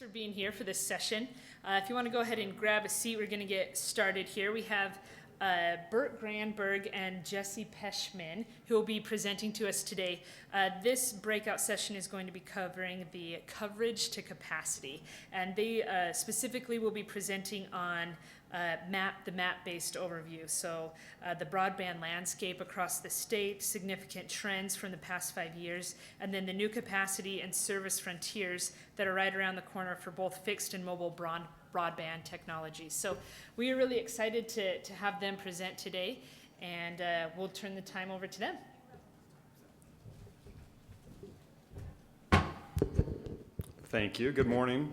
for being here for this session. If you want to go ahead and grab a seat, we're going to get started here. We have Bert Granberg and Jessie Pechmann who will be presenting to us today. This breakout session is going to be covering the coverage to capacity, and they specifically will be presenting on the map-based overview. So the broadband landscape across the state, significant trends from the past 5 years, and then the new capacity and service frontiers that are right around the corner for both fixed and mobile broadband technologies. So we are really excited to have them present today, and we'll turn the time over to them. Thank you. Good morning.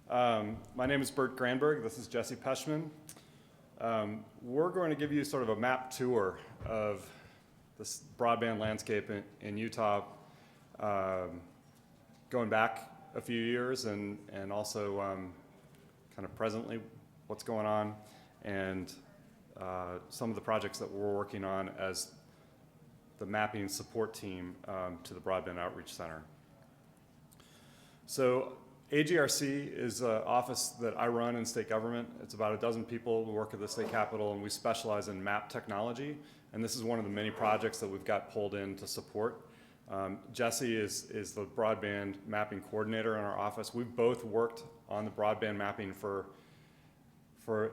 My name is Bert Granberg. This is Jessie Pechmann. We're going to give you sort of a map tour of this broadband landscape in Utah, going back a few years and also kind of presently what's going on, and some of the projects that we're working on as the mapping support team to the Broadband Outreach Center. So AGRC is an office that I run in state government. It's about a dozen people who work at the state capitol, and we specialize in map technology. And this is one of the many projects that we've got pulled in to support. Jessie is the broadband mapping coordinator in our office. We've both worked on the broadband mapping for 4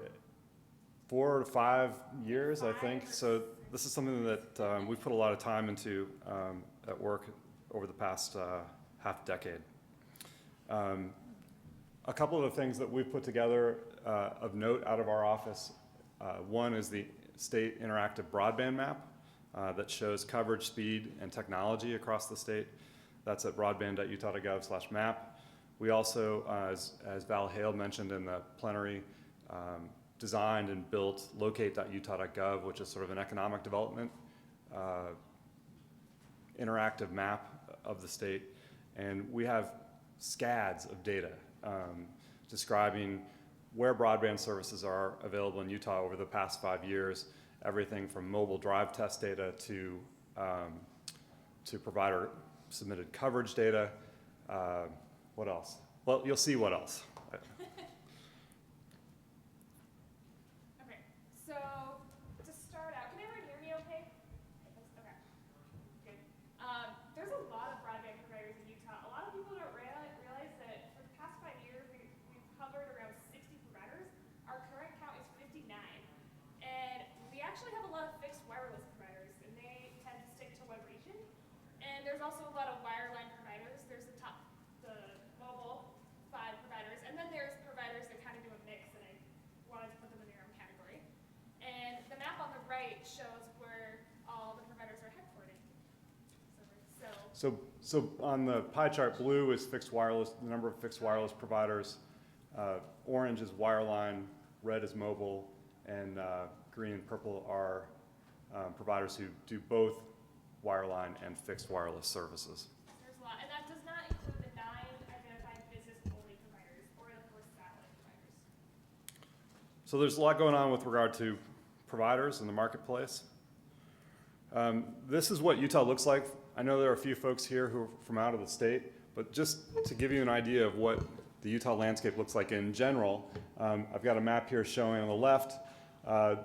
to 5 years, I think. So this is something that we've put a lot of time into at work over the past half decade. A couple of the things that we've put together of note out of our office, one is the state interactive broadband map that shows coverage, speed, and technology across the state. That's at broadband.utah.gov/map. We also, as Val Hale mentioned in the plenary, designed and built locate.utah.gov, which is sort of an economic development interactive map of the state. And we have scads of data describing where broadband services are available in Utah over the past 5 years, everything from mobile drive test data to provider submitted coverage data. What else? Well, you'll see what else. Okay, so to start out, can everyone hear me okay? Okay, good. There's a lot of broadband providers in Utah. A lot of people don't realize that for the past 5 years, we've covered around 60 providers. Our current count is 59. And we actually have a lot of fixed wireless providers, and they tend to stick to one region. And there's also a lot of wireline providers. There's the mobile 5 providers, and then there's providers that kind of do a mix, and I wanted to put them in their own category. And the map on the right shows where all the providers are headquartered. So on the pie chart, blue is fixed wireless, the number of fixed wireless providers. Orange is wireline, red is mobile, and green and purple are providers who do both wireline and fixed wireless services. There's a lot, and that does not include the 9 identified business-only providers or the 4 satellite providers. So there's a lot going on with regard to providers in the marketplace. This is what Utah looks like. I know there are a few folks here who are from out of the state, but just to give you an idea of what the Utah landscape looks like in general, I've got a map here showing on the left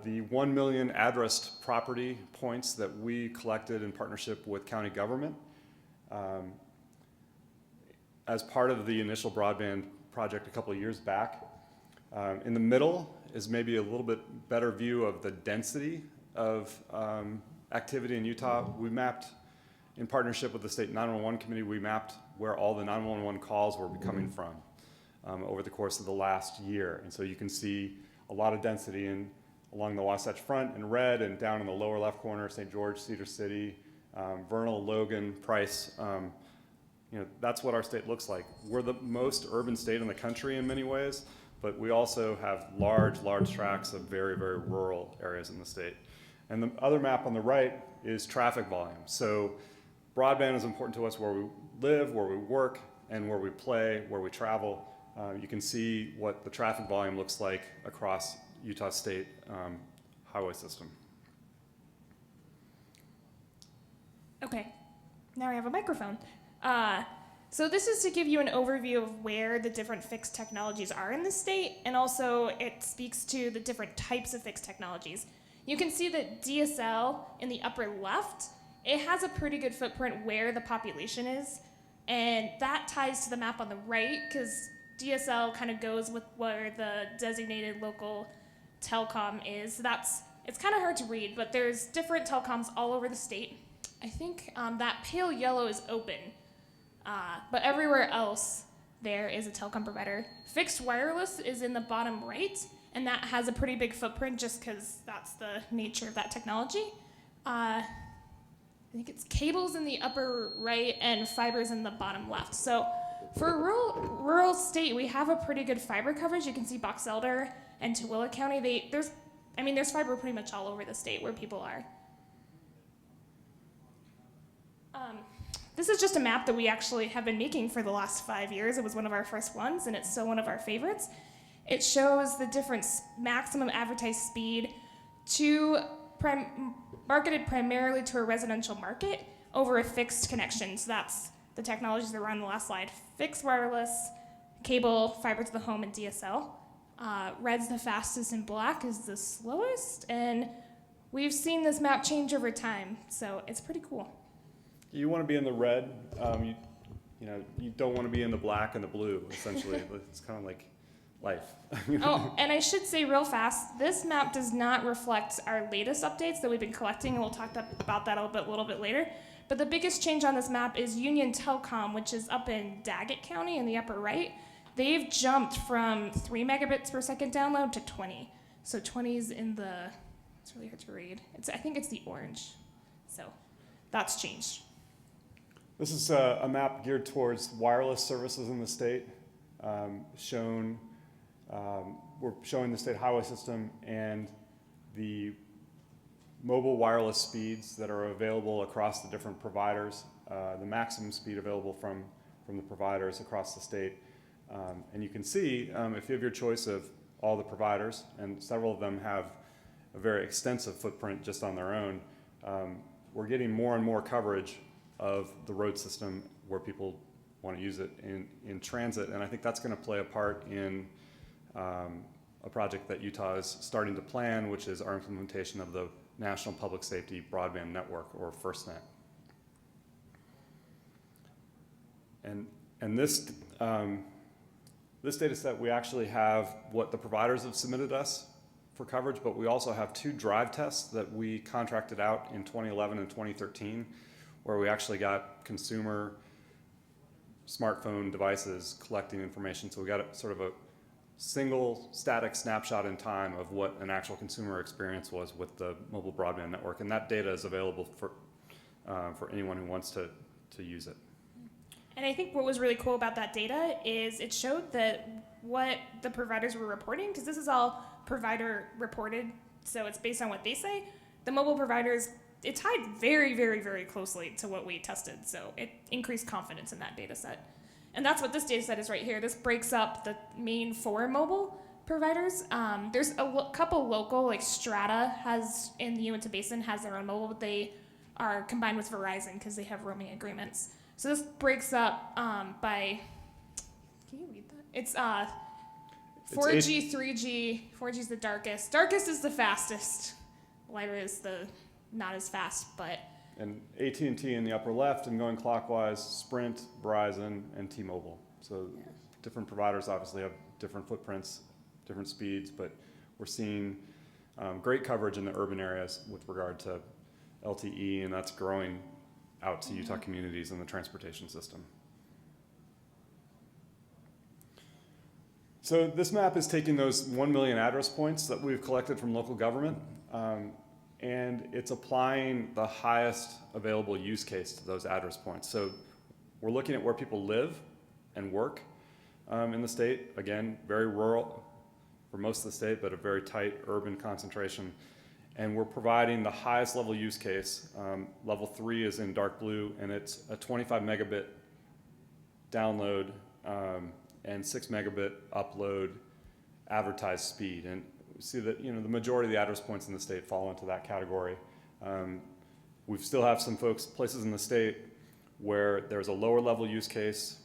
the 1 million addressed property points that we collected in partnership with county government as part of the initial broadband project a couple of years back. In the middle is maybe a little bit better view of the density of activity in Utah. We mapped, in partnership with the state 911 committee, we mapped where all the 911 calls were coming from over the course of the last year. And so you can see a lot of density along the Wasatch Front in red, and down in the lower left corner, St. George, Cedar City, Vernal, Logan, Price. That's what our state looks like. We're the most urban state in the country in many ways, but we also have large tracts of very, very rural areas in the state. And the other map on the right is traffic volume. So broadband is important to us where we live, where we work, and where we play, where we travel. You can see what the traffic volume looks like across Utah State highway system. Okay, now I have a microphone. So this is to give you an overview of where the different fixed technologies are in the state, and also it speaks to the different types of fixed technologies. You can see that DSL in the upper left, it has a pretty good footprint where the population is, and that ties to the map on the right, because DSL kind of goes with where the designated local telecom is. So it's kind of hard to read, but there's different telecoms all over the state. I think that pale yellow is open, but everywhere else there is a telecom provider. Fixed wireless is in the bottom right, and that has a pretty big footprint just because that's the nature of that technology. I think it's cables in the upper right and fibers in the bottom left. So for a rural state, we have a pretty good fiber coverage. You can see Box Elder and Tooele County. There's fiber pretty much all over the state where people are. This is just a map that we actually have been making for the last 5 years. It was one of our first ones, and it's still one of our favorites. It shows the different maximum advertised speed marketed primarily to a residential market over a fixed connection. So that's the technologies that were on the last slide: fixed wireless, cable, fiber to the home, and DSL. Red's the fastest and black is the slowest, and we've seen this map change over time, so it's pretty cool. You want to be in the red. You don't want to be in the black and the blue. Essentially, it's kind of like life. Oh, and I should say real fast, this map does not reflect our latest updates that we've been collecting, and we'll talk about that a little bit later. But the biggest change on this map is Union Telecom, which is up in Daggett County in the upper right. They've jumped from 3 megabits per second download to 20. So 20 is in the, it's really hard to read. I think it's the orange. So that's changed. This is a map geared towards wireless services in the state. We're showing the state highway system and the mobile wireless speeds that are available across the different providers, the maximum speed available from the providers across the state. And you can see, if you have your choice of all the providers, and several of them have a very extensive footprint just on their own, we're getting more and more coverage of the road system where people want to use it in transit. And I think that's going to play a part in a project that Utah is starting to plan, which is our implementation of the National Public Safety Broadband Network, or FirstNet. And this data set, we actually have what the providers have submitted us for coverage, but we also have 2 drive tests that we contracted out in 2011 and 2013, where we actually got consumer smartphone devices collecting information. So we got sort of a single static snapshot in time of what an actual consumer experience was with the mobile broadband network, and that data is available for anyone who wants to use it. And I think what was really cool about that data is it showed that what the providers were reporting, because this is all provider reported, so it's based on what they say. The mobile providers, it tied very, very, very closely to what we tested, so it increased confidence in that data set. And that's what this data set is right here. This breaks up the main 4 mobile providers. There's a couple local, like Strata has in the Uinta Basin has their own mobile, but they are combined with Verizon because they have roaming agreements. So this breaks up by, can you read that? It's 4G, 3G, 4G is the darkest. Darkest is the fastest. Lighter is the not as fast, but. And AT&T in the upper left, and going clockwise, Sprint, Verizon, and T-Mobile. So different providers obviously have different footprints, different speeds, but we're seeing great coverage in the urban areas with regard to LTE, and that's growing out to Utah communities in the transportation system. So this map is taking those 1 million address points that we've collected from local government, and it's applying the highest available use case to those address points. So we're looking at where people live and work in the state. Again, very rural for most of the state, but a very tight urban concentration. And we're providing the highest level use case. Level 3 is in dark blue, and it's a 25 megabit download and 6 megabit upload advertised speed. And we see that the majority of the address points in the state fall into that category. We still have some places in the state where there's a lower level use case.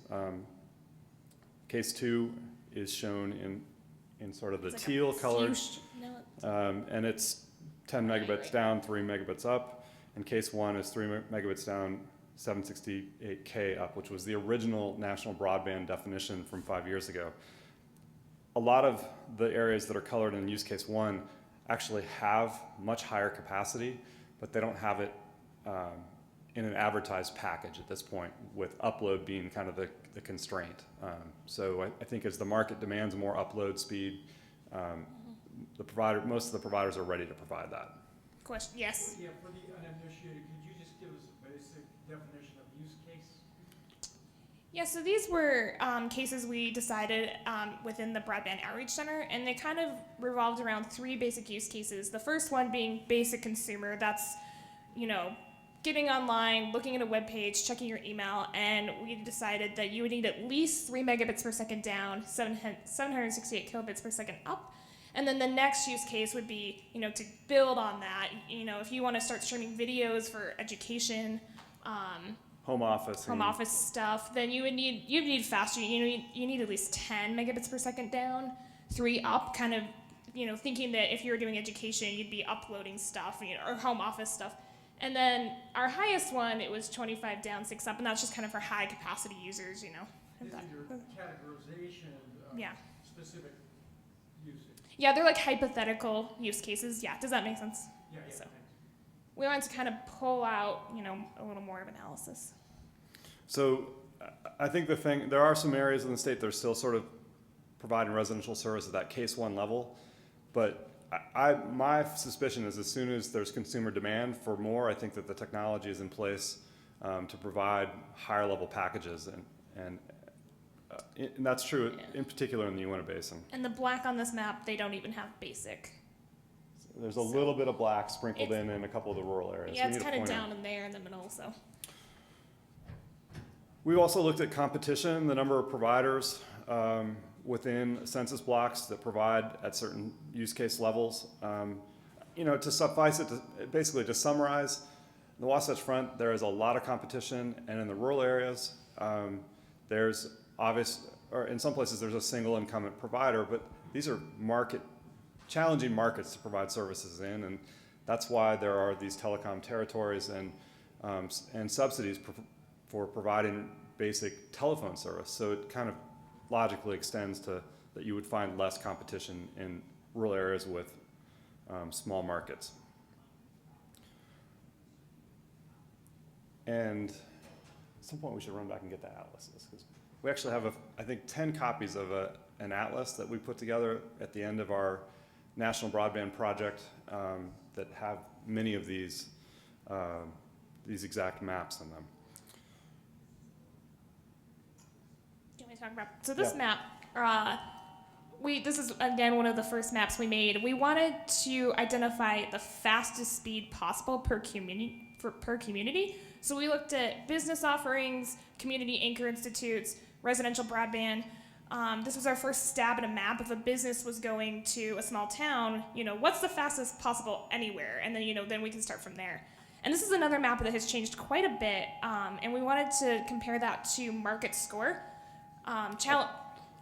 Case 2 is shown in sort of the It's like a teal colored, fuchsia- no, and it's 10 megabits down, 3 megabits up. And case 1 is 3 megabits down, 768K up, which was the original national broadband definition from 5 years ago. A lot of the areas that are colored in use case 1 actually have much higher capacity, but they don't have it in an advertised package at this point, with upload being kind of the constraint. So I think as the market demands more upload speed, most of the providers are ready to provide that. Question, yes. Yeah, for the uninitiated, could you just give us a basic definition of use case? Yeah, so these were cases we decided within the Broadband Outreach Center, and they kind of revolved around 3 basic use cases. The first one being basic consumer. That's, getting online, looking at a web page, checking your email, and we decided that you would need at least 3 megabits per second down, 768 kilobits per second up. And then the next use case would be, to build on that. If you want to start streaming videos for education, Home office. home office stuff, then you'd need faster. You need at least 10 megabits per second down, 3 up. Kind of, thinking that if you were doing education, you'd be uploading stuff, or home office stuff. And then our highest one, it was 25 down, 6 up, and that's just kind of for high capacity users. This is your categorization of Yeah. specific usage. Yeah, they're like hypothetical use cases. Yeah, does that make sense? Yeah, So. thanks. We wanted to kind of pull out, a little more of analysis. So I think there are some areas in the state that are still sort of providing residential service at that case 1 level, but my suspicion is as soon as there's consumer demand for more, I think that the technology is in place to provide higher level packages, and that's true in particular in the Uinta Basin. And the black on this map, they don't even have basic. There's a little bit of black sprinkled in a couple of the rural areas. Yeah, We it's need to kind of point out. down in there in the middle, so. We've also looked at competition, the number of providers within census blocks that provide at certain use case levels. To suffice it, basically to summarize, in the Wasatch Front, there is a lot of competition, and in the rural areas, there's or in some places there's a single incumbent provider, but these are challenging markets to provide services in, and that's why there are these telecom territories and subsidies for providing basic telephone service. So it kind of logically extends to that you would find less competition in rural areas with small markets. And at some point we should run back and get the atlases, because we actually have, I think, 10 copies of an atlas that we put together at the end of our national broadband project that have many of these exact maps in them. Can we talk about? So this Yeah. map, this is again one of the first maps we made. We wanted to identify the fastest speed possible per community. So we looked at business offerings, community anchor institutes, residential broadband. This was our first stab at a map. If a business was going to a small town, what's the fastest possible anywhere? And then, then we can start from there. And this is another map that has changed quite a bit. And we wanted to compare that to market score.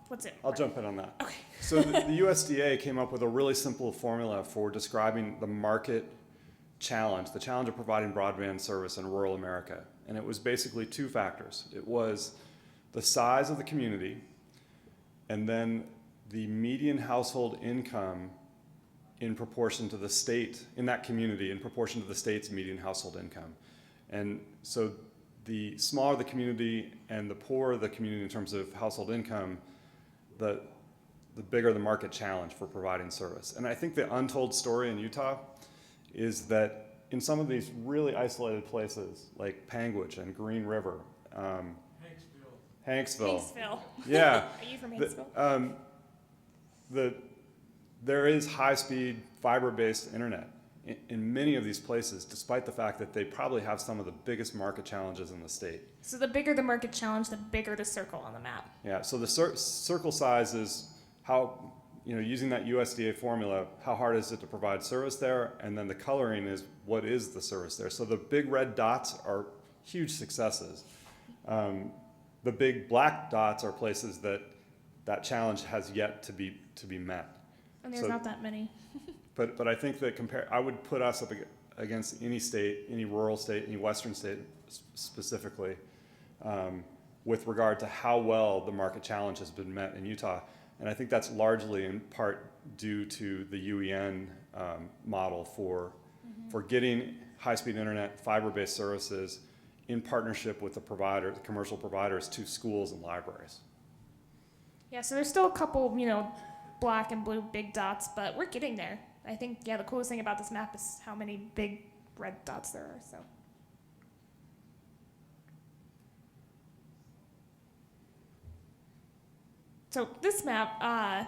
What's it? I'll jump in on that. Okay. So the USDA came up with a really simple formula for describing the market challenge, the challenge of providing broadband service in rural America. And it was basically 2 factors. It was the size of the community, and then the median household income in proportion to the state, in that community, in proportion to the state's median household income. And so the smaller the community and the poorer the community in terms of household income, the bigger the market challenge for providing service. And I think the untold story in Utah is that in some of these really isolated places, like Panguitch and Green River, Hanksville. Yeah. Are you from Hanksville? There is high-speed fiber-based internet in many of these places, despite the fact that they probably have some of the biggest market challenges in the state. So the bigger the market challenge, the bigger the circle on the map. Yeah, so the circle size is how, using that USDA formula, how hard is it to provide service there, and then the coloring is what is the service there. So the big red dots are huge successes. The big black dots are places that challenge has yet to be met. And there's not that many. But I think that I would put us up against any state, any rural state, any western state specifically, with regard to how well the market challenge has been met in Utah. And I think that's largely in part due to the UEN model for getting high-speed internet, fiber-based services in partnership with the commercial providers to schools and libraries. Yeah, so there's still a couple, black and blue big dots, but we're getting there. I think, the coolest thing about this map is how many big red dots there are, so. So this map,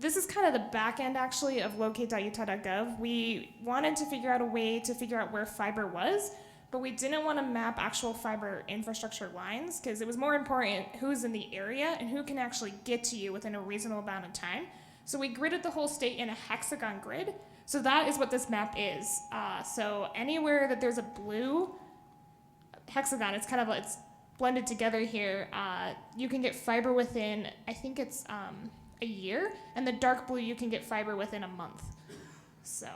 this is kind of the back end actually of locate.utah.gov. We wanted to figure out a way to figure out where fiber was, but we didn't want to map actual fiber infrastructure lines because it was more important who's in the area and who can actually get to you within a reasonable amount of time. So we gridded the whole state in a hexagon grid. So that is what this map is. So anywhere that there's a blue hexagon, it's blended together here. You can get fiber within, I think it's a year, and the dark blue you can get fiber within a month. So.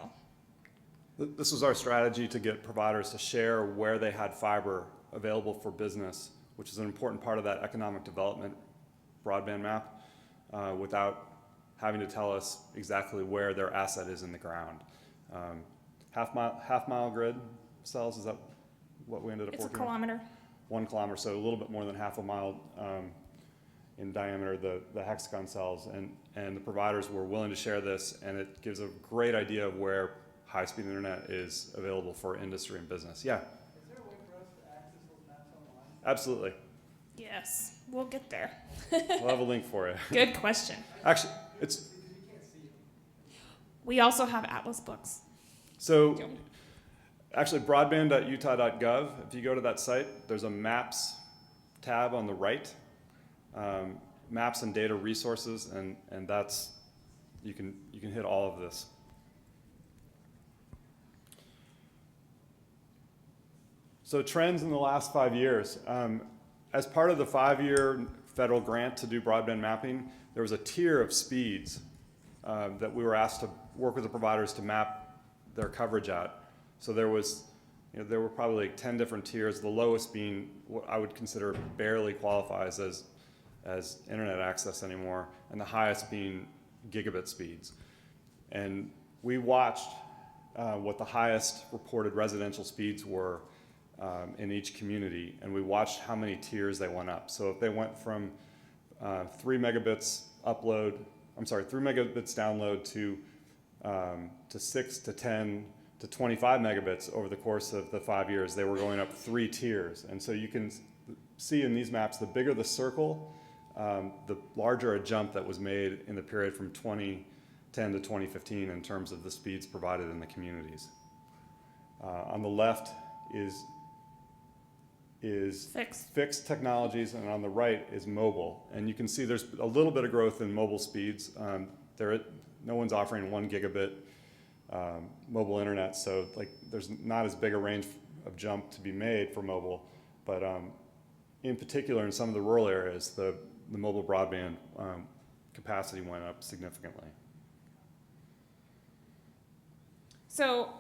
This was our strategy to get providers to share where they had fiber available for business, which is an important part of that economic development broadband map, without having to tell us exactly where their asset is in the ground. Half mile grid cells, is that what we ended up working on? It's a kilometer. 1 kilometer, so a little bit more than half a mile in diameter, the hexagon cells, and the providers were willing to share this, and it gives a great idea of where high-speed internet is available for industry and business. Yeah? Is there a way for us to access those maps online? Absolutely. Yes, we'll get there. We'll have a link for you. Good question. Actually, it's... We also have Atlas books. So, actually, broadband.utah.gov, if you go to that site, there's a Maps tab on the right. Maps and data resources, and that's, you can hit all of this. So trends in the last 5 years. As part of the 5-year federal grant to do broadband mapping, there was a tier of speeds that we were asked to work with the providers to map their coverage at. So there were probably like 10 different tiers, the lowest being what I would consider barely qualifies as internet access anymore, and the highest being gigabit speeds. And we watched what the highest reported residential speeds were in each community, and we watched how many tiers they went up. So if they went from 3 megabits download to 6 to 10 to 25 megabits over the course of the 5 years, they were going up 3 tiers. And so you can see in these maps, the bigger the circle, the larger a jump that was made in the period from 2010 to 2015 in terms of the speeds provided in the communities. On the left is fixed technologies, and on the right is mobile. And you can see there's a little bit of growth in mobile speeds. No one's offering 1 gigabit mobile internet, so there's not as big a range of jump to be made for mobile. But in particular, in some of the rural areas, the mobile broadband capacity went up significantly. So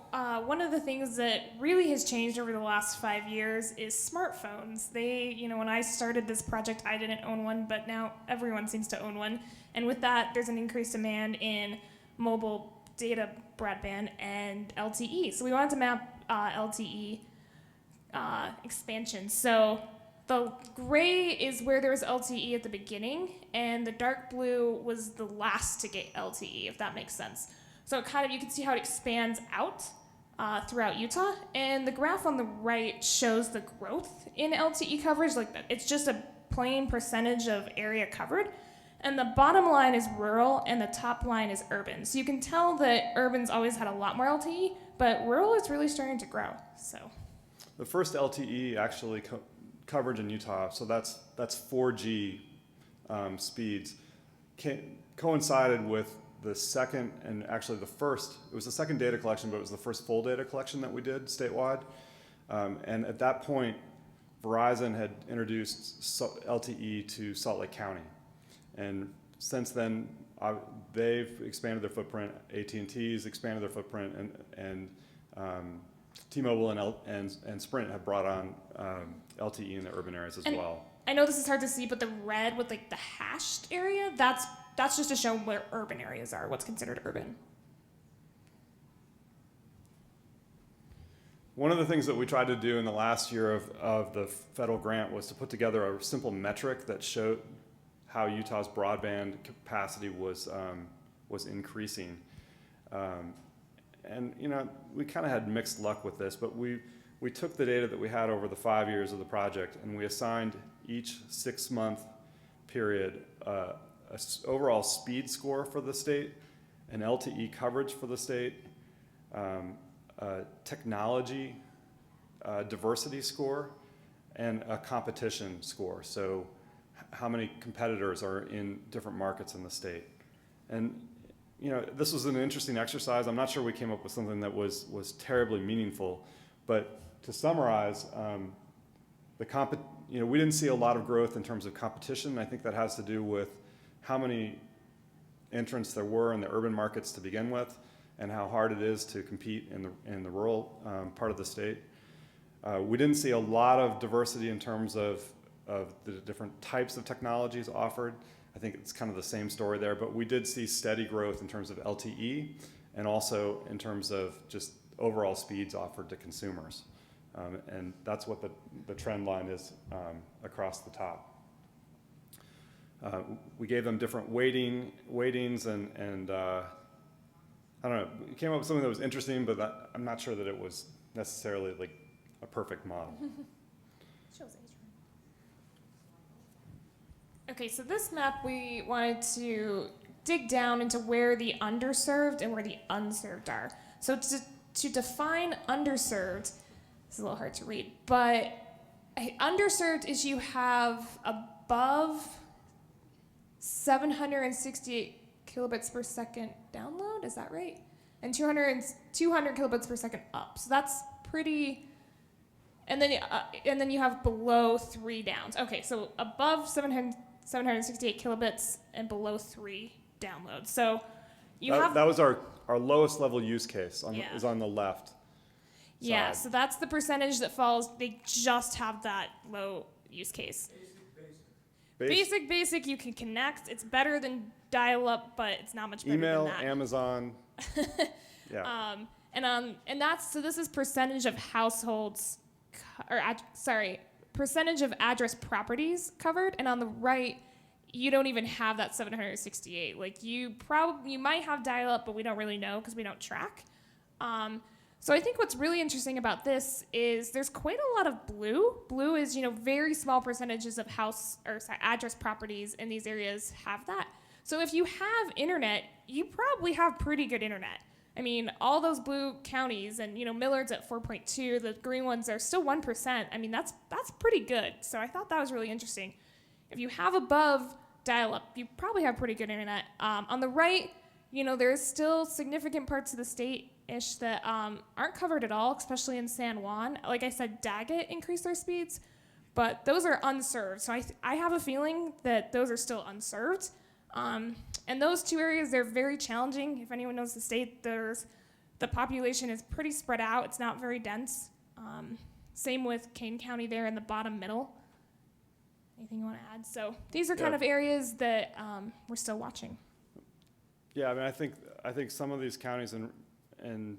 one of the things that really has changed over the last 5 years is smartphones. When I started this project, I didn't own one, but now everyone seems to own one. And with that, there's an increased demand in mobile data broadband and LTE. So we wanted to map LTE expansion. So the gray is where there was LTE at the beginning, and the dark blue was the last to get LTE, if that makes sense. So you can see how it expands out throughout Utah. And the graph on the right shows the growth in LTE coverage. It's just a plain percentage of area covered. And the bottom line is rural, and the top line is urban. So you can tell that urban's always had a lot more LTE, but rural is really starting to grow. So the first LTE actually coverage in Utah, so that's 4G speeds, coincided with the second, and actually it was the second data collection, but it was the first full data collection that we did statewide. And at that point, Verizon had introduced LTE to Salt Lake County, and since then they've expanded their footprint. AT&T's expanded their footprint, and T-Mobile and Sprint have brought on LTE in the urban areas as well. I know this is hard to see, but the red with like the hashed area, that's just to show where urban areas are, what's considered urban. One of the things that we tried to do in the last year of the federal grant was to put together a simple metric that showed how Utah's broadband capacity was increasing. And we kind of had mixed luck with this, but we took the data that we had over the 5 years of the project, and we assigned each 6-month period a overall speed score for the state, an LTE coverage for the state, technology diversity score, and a competition score. So how many competitors are in different markets in the state. And this was an interesting exercise. I'm not sure we came up with something that was terribly meaningful, but to summarize, we didn't see a lot of growth in terms of competition. I think that has to do with how many entrants there were in the urban markets to begin with, and how hard it is to compete in the rural part of the state. We didn't see a lot of diversity in terms of the different types of technologies offered. I think it's kind of the same story there, but we did see steady growth in terms of LTE and also in terms of just overall speeds offered to consumers. And that's what the trend line is across the top. We gave them different weightings and I don't know, we came up with something that was interesting, but I'm not sure that it was necessarily like a perfect model. Okay, so this map, we wanted to dig down into where the underserved and where the unserved are. So to define underserved, it's a little hard to read, but underserved is you have above 768 kilobits per second download, is that right? And 200 kilobits per second up. So that's pretty. And then you have below 3 downs. Okay, so above 768 kilobits and below 3 downloads. So that was our lowest level use case is on the left. Yeah, side. so that's the percentage that falls. They just have that low use case. Basic, you can connect. It's better than dial-up, but it's not much better Email, than that. Amazon. Yeah. And that's, so this is percentage of households, percentage of address properties covered. And on the right, you don't even have that 768. Like you might have dial-up, but we don't really know because we don't track. So I think what's really interesting about this is there's quite a lot of blue. Blue is, very small percentages of address properties in these areas have that. So if you have internet, you probably have pretty good internet. I mean, all those blue counties and, Millard's at 4.2, the green ones are still 1%. I mean, that's pretty good. So I thought that was really interesting. If you have above dial-up, you probably have pretty good internet. On the right, there's still significant parts of the state-ish that aren't covered at all, especially in San Juan. Like I said, Daggett increased their speeds, but those are unserved. So I have a feeling that those are still unserved. And those two areas, they're very challenging. If anyone knows the state, the population is pretty spread out. It's not very dense. Same with Kane County there in the bottom middle. Anything you want to add? So these are kind of areas that we're still watching. Yeah, I mean, I think some of these counties in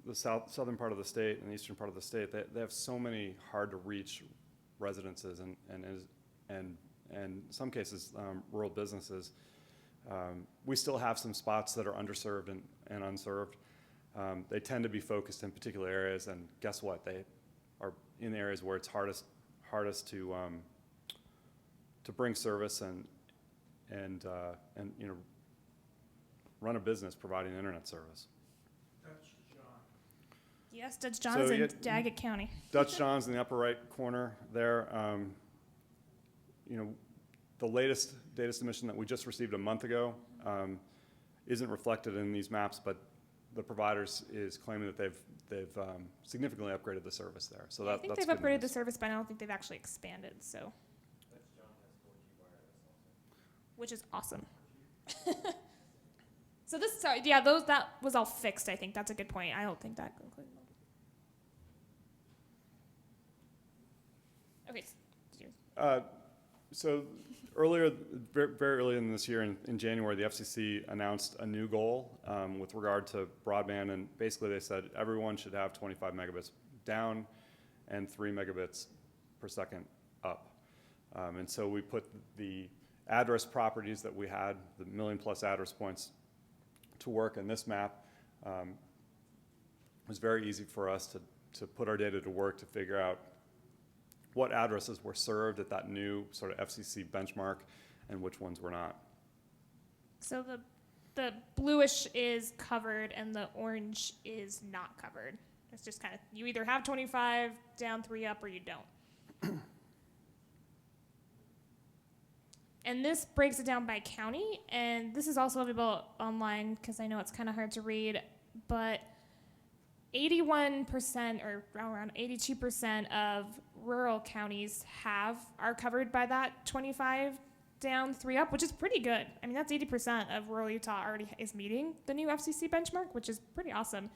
the southern part of the state and the eastern part of the state, they have so many hard to reach residences and in some cases rural businesses. We still have some spots that are underserved and unserved. They tend to be focused in particular areas, and guess what? They are in areas where it's hardest to bring service and run a business providing internet service. Dutch John. Yes, Dutch John's in Daggett County. Dutch John's in the upper right corner there. The latest data submission that we just received a month ago isn't reflected in these maps, but the providers is claiming that they've significantly upgraded the service there. So I think that's they've good upgraded the news. service, but I don't think they've actually expanded. So, which is awesome. So that was all fixed. I think that's a good point. I don't think that concluded. Okay. So earlier, very early in this year, in January, the FCC announced a new goal with regard to broadband, and basically they said everyone should have 25 megabits down and 3 megabits per second up. And so we put the address properties that we had, the million-plus address points, to work, and this map was very easy for us to put our data to work to figure out what addresses were served at that new sort of FCC benchmark and which ones were not. So the bluish is covered and the orange is not covered. It's just kind of, you either have 25 down, 3 up, or you don't. And this breaks it down by county, and this is also available online because I know it's kind of hard to read, but 81% or around 82% of rural counties are covered by that 25 down, 3 up, which is pretty good. I mean, that's 80% of rural Utah already is meeting the new FCC benchmark, which is pretty awesome.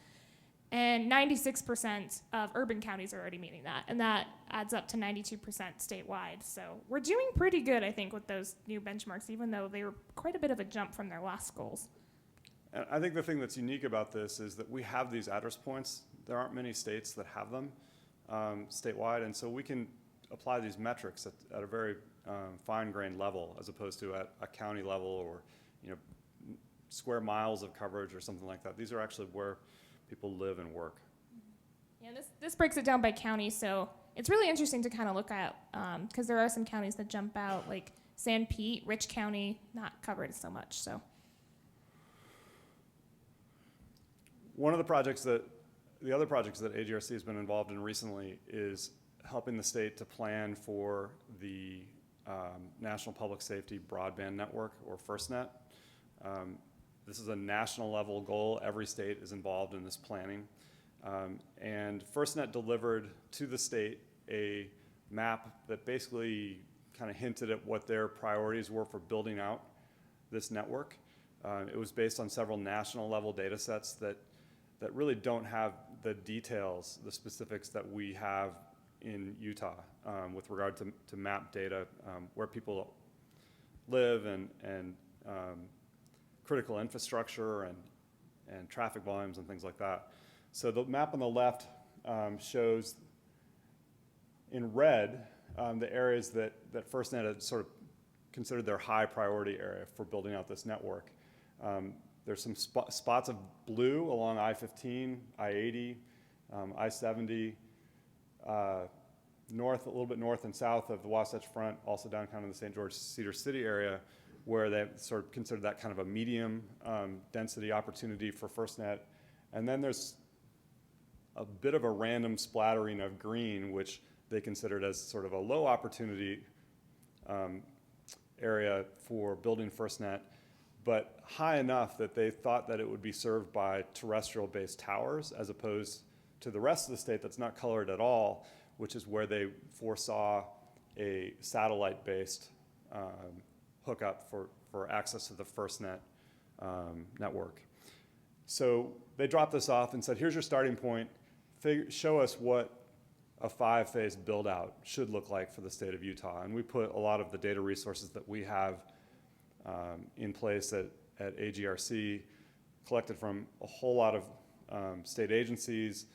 And 96% of urban counties are already meeting that, and that adds up to 92% statewide. So we're doing pretty good, I think, with those new benchmarks, even though they were quite a bit of a jump from their last goals. And I think the thing that's unique about this is that we have these address points. There aren't many states that have them statewide, and so we can apply these metrics at a very fine-grained level, as opposed to at a county level or square miles of coverage or something like that. These are actually where people live and work. Yeah, this breaks it down by county, so it's really interesting to kind of look at because there are some counties that jump out, like San Pete, Rich County, not covered so much. So One of the other projects that AGRC has been involved in recently is helping the state to plan for the National Public Safety Broadband Network, or FirstNet. This is a national level goal. Every state is involved in this planning. And FirstNet delivered to the state a map that basically kind of hinted at what their priorities were for building out this network. It was based on several national level data sets that really don't have the details, the specifics that we have in Utah with regard to map data, where people live and critical infrastructure and traffic volumes and things like that. So the map on the left shows in red the areas that FirstNet had sort of considered their high priority area for building out this network. There's some spots of blue along I-15, I-80, I-70, north, a little bit north and south of the Wasatch Front, also down kind of the St. George Cedar City area, where they sort of considered that kind of a medium density opportunity for FirstNet. And then there's a bit of a random splattering of green, which they considered as sort of a low opportunity area for building FirstNet, but high enough that they thought that it would be served by terrestrial-based towers, as opposed to the rest of the state that's not colored at all, which is where they foresaw a satellite-based hookup for access to the FirstNet network. So they dropped this off and said, here's your starting point. Show us what a 5-phase build-out should look like for the state of Utah. And we put a lot of the data resources that we have in place at AGRC, collected from a whole lot of state agencies,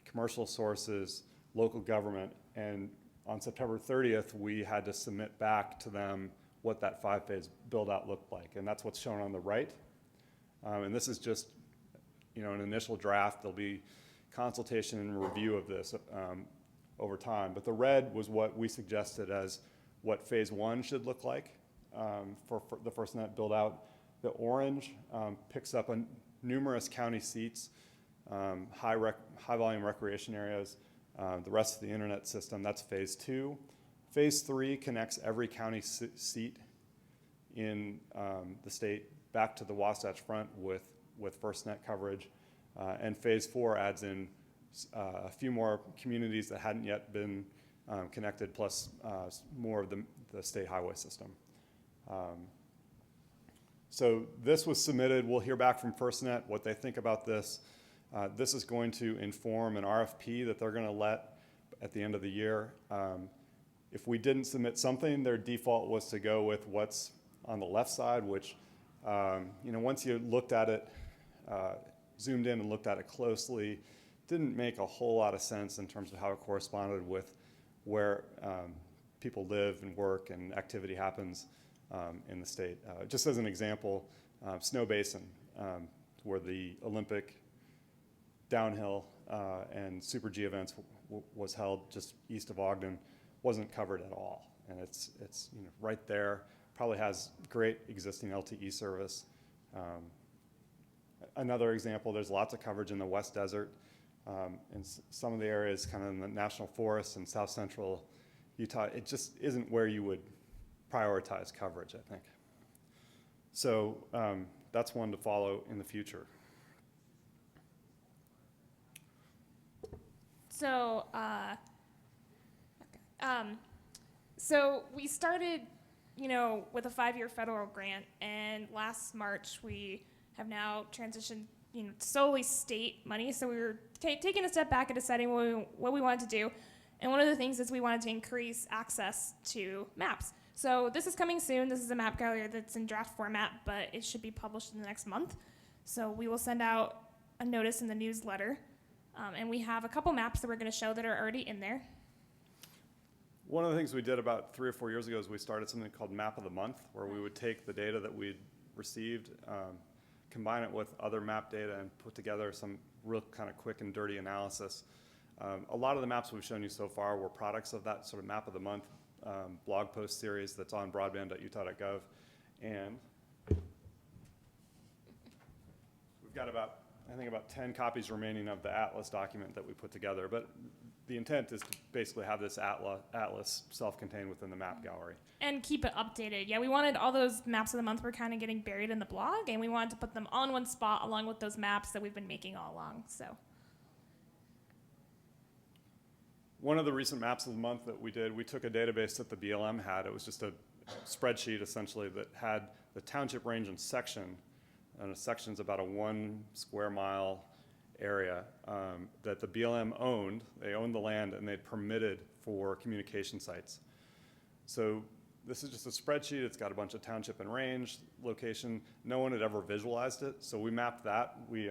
commercial sources, local government, and on September 30th, we had to submit back to them what that 5-phase build-out looked like, and that's what's shown on the right. And this is just, an initial draft. There'll be consultation and review of this over time, but the red was what we suggested as what phase 1 should look like for the FirstNet build-out. The orange picks up on numerous county seats, high volume recreation areas, the rest of the internet system. That's phase 2. Phase 3 connects every county seat in the state back to the Wasatch Front with with FirstNet coverage. And phase 4 adds in a few more communities that hadn't yet been connected, plus more of the state highway system. So this was submitted. We'll hear back from FirstNet what they think about this. This is going to inform an RFP that they're going to let at the end of the year. If we didn't submit something, their default was to go with what's on the left side, which, once you looked at it, zoomed in and looked at it closely, didn't make a whole lot of sense in terms of how it corresponded with where people live and work and activity happens in the state. Just as an example, Snow Basin, where the Olympic downhill and Super G events was held just east of Ogden, wasn't covered at all. And it's right there, probably has great existing LTE service. Another example, there's lots of coverage in the West Desert, in some of the areas kind of in the National Forest and South Central Utah. It just isn't where you would prioritize coverage, I think. So that's one to follow in the future. So, so we started, with a 5-year federal grant, and last March we have now transitioned, solely state money. So we were taking a step back and deciding what we wanted to do. And one of the things is we wanted to increase access to maps. So this is coming soon. This is a map gallery that's in draft format, but it should be published in the next month. So we will send out a notice in the newsletter. And we have a couple maps that we're going to show that are already in there. One of the things we did about 3 or 4 years ago is we started something called Map of the Month, where we would take the data that we'd received, combine it with other map data, and put together some real kind of quick and dirty analysis. A lot of the maps we've shown you so far were products of that sort of Map of the Month blog post series that's on broadband.utah.gov. And we've got about 10 copies remaining of the Atlas document that we put together. But the intent is to basically have this Atlas self-contained within the map gallery. And keep it updated. Yeah, we wanted all those maps of the month were kind of getting buried in the blog, and we wanted to put them on one spot along with those maps that we've been making all along. So. One of the recent maps of the month that we did, we took a database that the BLM had. It was just a spreadsheet essentially that had the township range and section, and a section's about a 1 square mile area that the BLM owned. They owned the land and they'd permitted for communication sites. So this is just a spreadsheet. It's got a bunch of township and range location. No one had ever visualized it, so we mapped that. We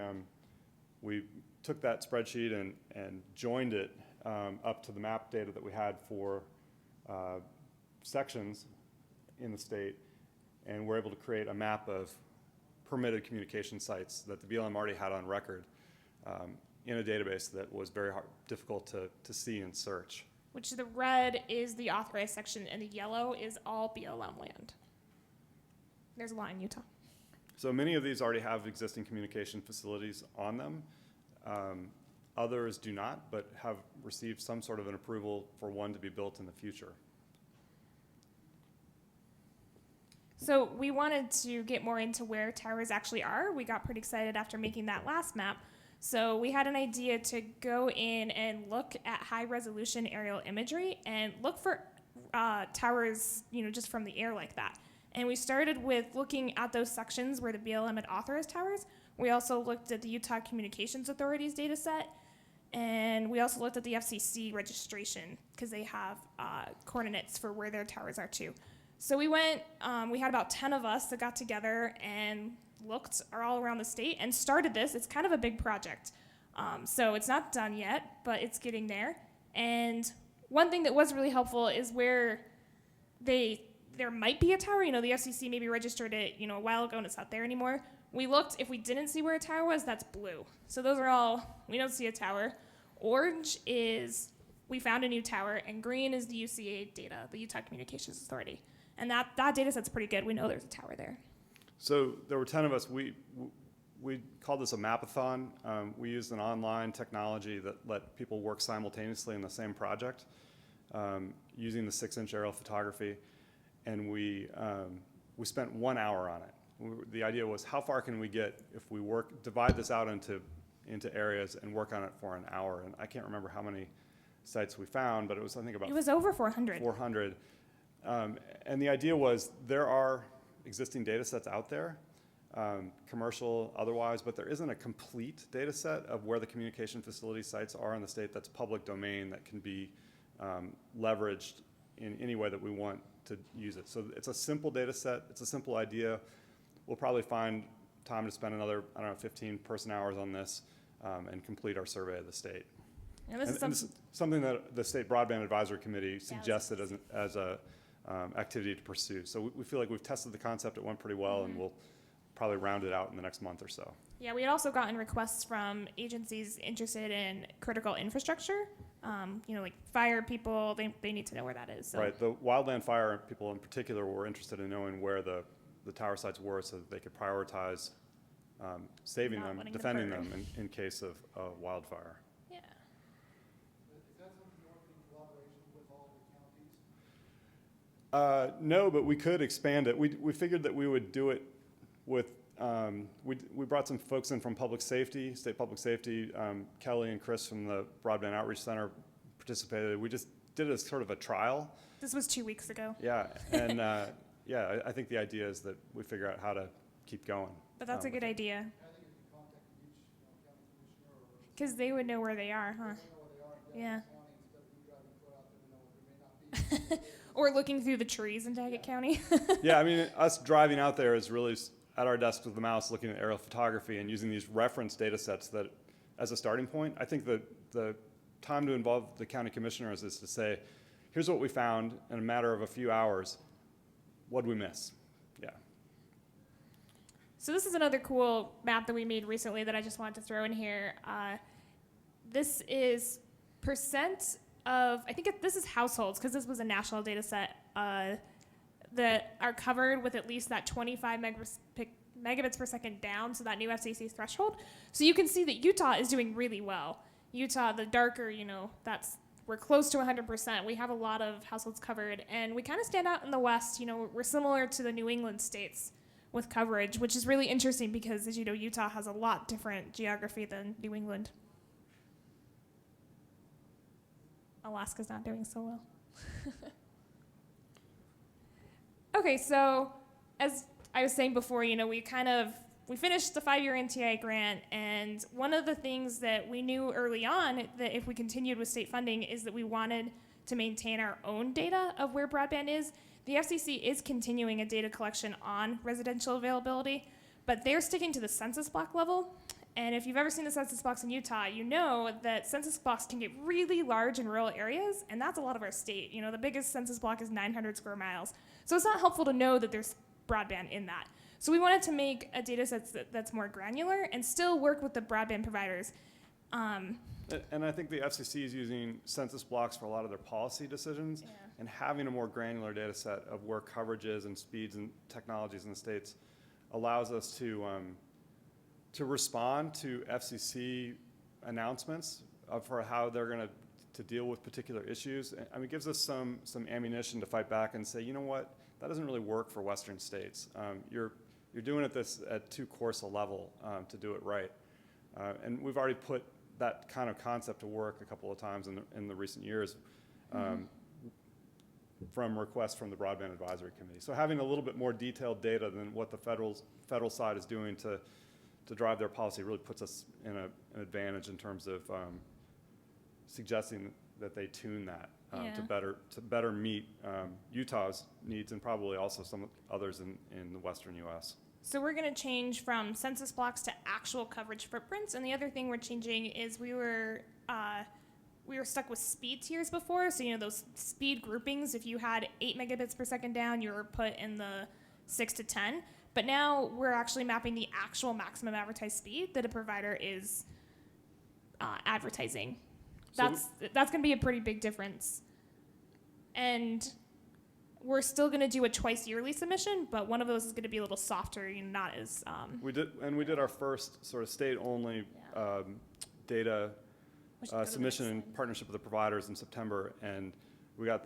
took that spreadsheet and joined it up to the map data that we had for sections in the state, and we're able to create a map of permitted communication sites that the BLM already had on record in a database that was very difficult to see and search. Which the red is the authorized section, and the yellow is all BLM land. There's a lot in Utah. So many of these already have existing communication facilities on them. Others do not, but have received some sort of an approval for one to be built in the future. So we wanted to get more into where towers actually are. We got pretty excited after making that last map. So we had an idea to go in and look at high resolution aerial imagery and look for towers, just from the air like that. And we started with looking at those sections where the BLM had authorized towers. We also looked at the Utah Communications Authority's data set. And we also looked at the FCC registration because they have coordinates for where their towers are too. So we went, we had about 10 of us that got together and looked all around the state and started this. It's kind of a big project. So it's not done yet, but it's getting there. And one thing that was really helpful is where there might be a tower. The FCC maybe registered it, a while ago and it's not there anymore. We looked, if we didn't see where a tower was, that's blue. So those are all, we don't see a tower. Orange is, we found a new tower, and green is the UCA data, the Utah Communications Authority. And that data set's pretty good. We know there's a tower there. So there were 10 of us. We called this a mapathon. We used an online technology that let people work simultaneously in the same project using the 6-inch aerial photography. And we spent 1 hour on it. The idea was, how far can we get if we divide this out into areas and work on it for an hour? And I can't remember how many sites we found, but it was, I think, about It was over 400. 400. And the idea was, there are existing data sets out there, commercial, otherwise, but there isn't a complete data set of where the communication facility sites are in the state that's public domain that can be leveraged in any way that we want to use it. So it's a simple data set, it's a simple idea. We'll probably find time to spend another, 15 person hours on this and complete our survey of the state. And this is And this is something that the State Broadband Advisory Committee suggested as a activity to pursue. So we feel like we've tested the concept, it went pretty well, and we'll probably round it out in the next month or so. Yeah, we had also gotten requests from agencies interested in critical infrastructure. Like fire people, they need to know where that is. So. Right, the wildland fire people in particular were interested in knowing where the tower sites were so that they could prioritize saving Not them, letting them defending burn. them in case of wildfire. Yeah. Is that something you want in collaboration with all the counties? No, but we could expand it. We figured that we would do it with, we brought some folks in from public safety, state public safety. Kelly and Chris from the Broadband Outreach Center participated. We just did it as sort of a trial. This was 2 weeks ago. Yeah, and I think the idea is that we figure out how to keep going. But that's a good idea. I think if you contact each, county commissioner or Because they would know where they are, huh? know where they are, Yeah. county, instead of you driving foot out there to know what there may not be. Or looking through the trees in Daggett County. Yeah, I mean, us driving out there is really at our desk with the mouse looking at aerial photography and using these reference data sets that as a starting point. I think the time to involve the county commissioners is to say, here's what we found in a matter of a few hours. What'd we miss? Yeah. So this is another cool map that we made recently that I just wanted to throw in here. This is percent of, this is households, because this was a national data set, that are covered with at least that 25 megabits per second down, so that new FCC threshold. So you can see that Utah is doing really well. Utah, the darker, we're close to 100%. We have a lot of households covered, and we kind of stand out in the West. We're similar to the New England states with coverage, which is really interesting because, as you know, Utah has a lot different geography than New England. Alaska's not doing so well. Okay, so as I was saying before, we finished the 5-year NTI grant, and one of the things that we knew early on that if we continued with state funding is that we wanted to maintain our own data of where broadband is. The FCC is continuing a data collection on residential availability, but they're sticking to the census block level. And if you've ever seen the census blocks in Utah, you know that census blocks can get really large in rural areas, and that's a lot of our state. The biggest census block is 900 square miles. So it's not helpful to know that there's broadband in that. So we wanted to make a data set that's more granular and still work with the broadband providers. And I think the FCC is using census blocks for a lot of their policy decisions, and having a more granular data set of where coverage is and speeds and technologies in the states allows us to respond to FCC announcements for how they're going to deal with particular issues. I mean, it gives us some ammunition to fight back and say, you know what, that doesn't really work for Western states. You're doing it at too coarse a level to do it right. And we've already put that kind of concept to work a couple of times in the recent years from requests from the Broadband Advisory Committee. So having a little bit more detailed data than what the federal side is doing to drive their policy really puts us in an advantage in terms of suggesting that they tune that to better meet Utah's needs and probably also some others in the Western U.S. So we're going to change from census blocks to actual coverage footprints. And the other thing we're changing is we were stuck with speed tiers before. So, those speed groupings, if you had 8 megabits per second down, you were put in the 6 to 10. But now we're actually mapping the actual maximum advertised speed that a provider is advertising. That's going to be a pretty big difference. And we're still going to do a twice yearly submission, but one of those is going to be a little softer, not as. We did our first sort of state-only data submission in partnership with the providers in September, and we got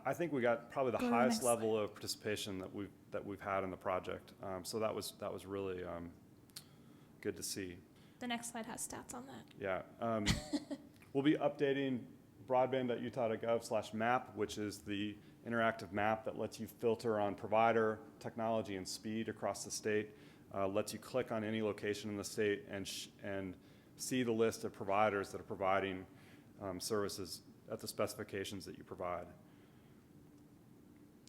I think we got probably the highest level of participation that that we've had in the project. So that was really good to see. The next slide has stats on that. Yeah. We'll be updating broadband.utah.gov/map, which is the interactive map that lets you filter on provider, technology, and speed across the state. Lets you click on any location in the state and see the list of providers that are providing services at the specifications that you provide.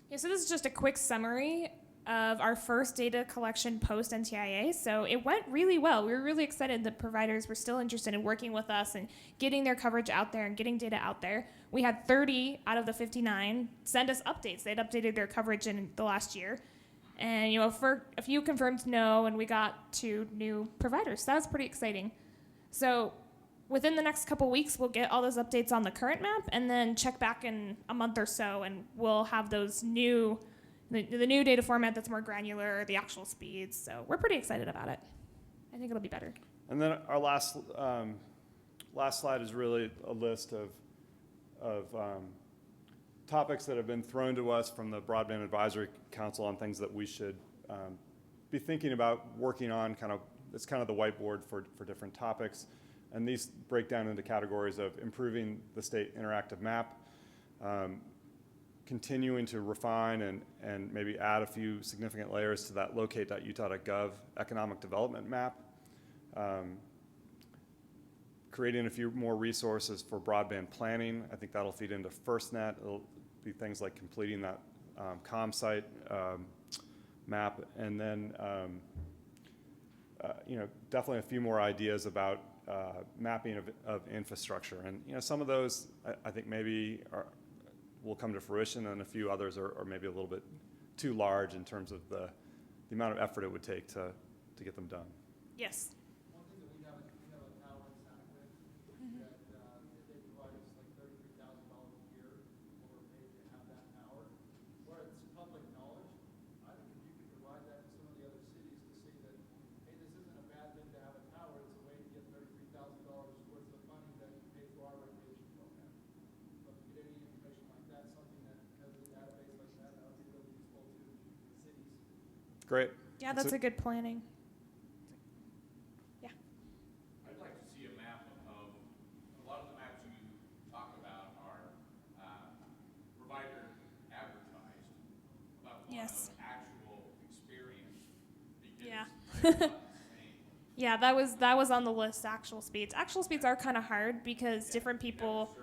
Yeah, so this is just a quick summary of our first data collection post NTIA. So it went really well. We were really excited that providers were still interested in working with us and getting their coverage out there and getting data out there. We had 30 out of the 59 send us updates. They'd updated their coverage in the last year. And, for a few confirmed no, and we got 2 new providers. So that was pretty exciting. So within the next couple weeks, we'll get all those updates on the current map and then check back in a month or so, and we'll have those new the new data format that's more granular, the actual speeds. So we're pretty excited about it. I think it'll be better. And then our last slide is really a list of topics that have been thrown to us from the Broadband Advisory Council on things that we should be thinking about working on. It's kind of the whiteboard for different topics. And these break down into categories of improving the state interactive map, continuing to refine and maybe add a few significant layers to that locate.utah.gov economic development map, creating a few more resources for broadband planning. I think that'll feed into FirstNet. It'll be things like completing that ComSite map, and then definitely a few more ideas about mapping of infrastructure. And some of those I think maybe will come to fruition, and a few others are maybe a little bit too large in terms of the amount of effort it would take to get them done. Yes. One thing that we have a tower in Santa Fe that they provide us like $33,000 a year over pay to have that tower. Where it's public knowledge, I think if you could provide that to some of the other cities to say that, hey, this isn't a bad thing to have a tower, it's a way to get $33,000 worth of money that you pay for our recreation program. So if you get any information like that, something that has a database like that, that would be really useful to the cities. Great. Yeah, that's a good planning. Yeah. I'd like to see a map of, a lot of the maps you talk about are provider advertised, but one Yes. of actual experience. Because Yeah. they're not the same. Yeah, that was on the list, actual speeds. Actual speeds are kind of hard because different people,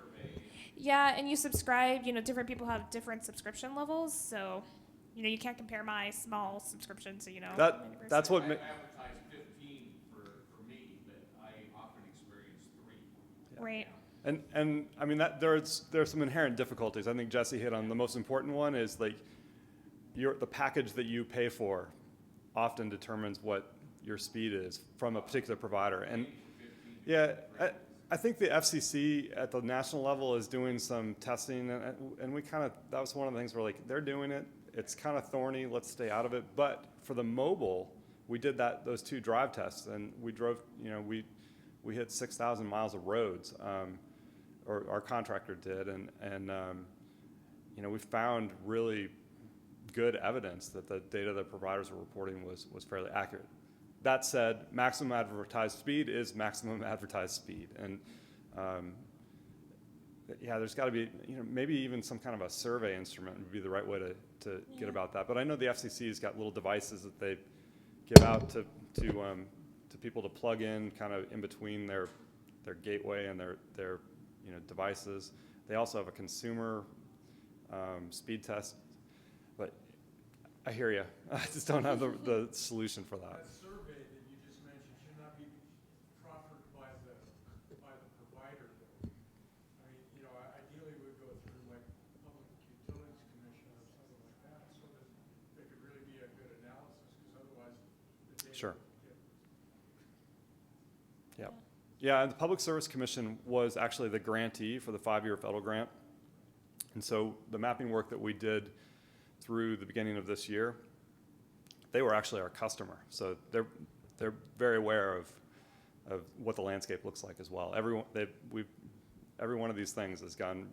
yeah, and you subscribe, different people have different subscription levels, so, you can't compare my small subscription to, That's what I advertise 15 for me, but I often experience 3. Right. And I mean there's some inherent difficulties. I think Jessie hit on the most important one is like the package that you pay for often determines what your speed is from a particular provider. And yeah, I think the FCC at the national level is doing some testing, and we that was one of the things where like they're doing it. It's kind of thorny. Let's stay out of it. But for the mobile, we did those 2 drive tests, and we drove. We hit 6,000 miles of roads, or our contractor did, and we found really good evidence that the data that providers were reporting was fairly accurate. That said, maximum advertised speed is maximum advertised speed, and there's got to be maybe even some kind of a survey instrument would be the right way to get about that. But I know the FCC's got little devices that they give out to people to plug in kind of in between their gateway and their devices. They also have a consumer speed test. But I hear you. I just don't have the solution for that. That survey that you just mentioned should not be proffered by the provider, though. I mean, ideally we would go through like Public Utilities Commission or something like that, so that there could really be a good analysis, because otherwise the data Sure. would get. Yep. Yeah, and the Public Service Commission was actually the grantee for the 5-year federal grant. And so the mapping work that we did through the beginning of this year, they were actually our customer. So they're very aware of what the landscape looks like as well. Every one of these things has gone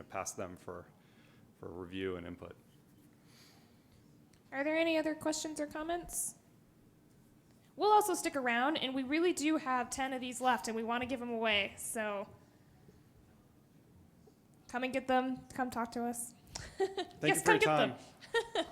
past them for review and input. Are there any other questions or comments? We'll also stick around, and we really do have 10 of these left, and we want to give them away. So come and get them. Come talk to us. Thank Yes, you for come your get time. them.